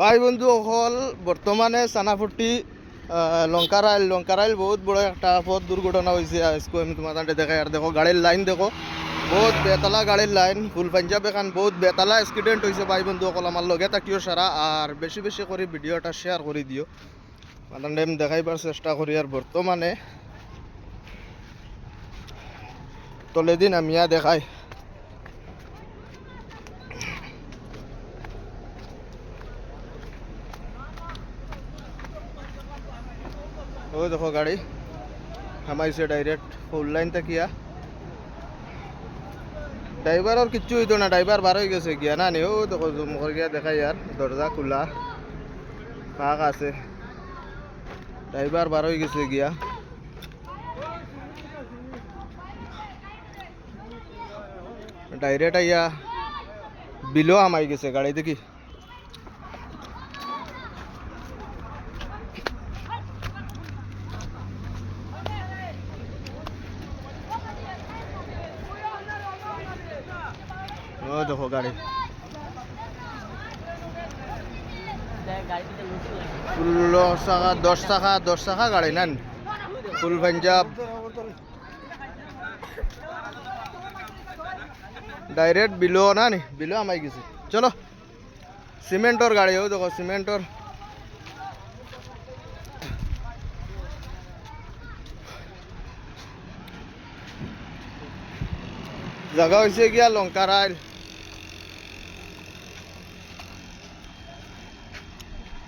ভাই বন্ধু অকল বর্তমানে সানাফুটি লঙ্কারাইল বহুত বড় একটা পথ দুর্ঘটনা হয়েছে আজকে আমি তোমার দেখাই আর দেখো গাড়ির লাইন দেখো বহুত বেতালা গাড়ির লাইন ফুল পাঞ্জাব এখান বহুত বেতালা অ্যাক্সিডেন্ট হয়েছে ভাই বন্ধু অকল আমার লগে থাকিও সারা আর বেশি বেশি করে ভিডিওটা শেয়ার করে দিও মানে আমি দেখাইবার চেষ্টা করি আর বর্তমানে তলে দিন আমিয়া দেখাই ও দেখো গাড়ি হামাইছে ডাইরেক্ট ফুল লাইন তাকিয়া ড্রাইভার আর কিচ্ছু হইতো না ড্রাইভার বার হয়ে গেছে গিয়া না নি ও দেখো জুম করে গিয়া দেখাই আর দরজা খোলা ফাঁক আছে ড্রাইভার বার হয়ে গেছে গিয়া ডাইরেক্ট আইয়া বিলো আমাই গেছে গাড়ি দেখি ও দেখো গাড়ি 10 টাকা গাড়ি নেন ফুল পাঞ্জাব ডাইরেক্ট বিলো না নি বিলো আমাই গেছে চলো সিমেন্টর গাড়ি ও দেখো সিমেন্টর জায়গা হয়েছে গিয়া লঙ্কারাইল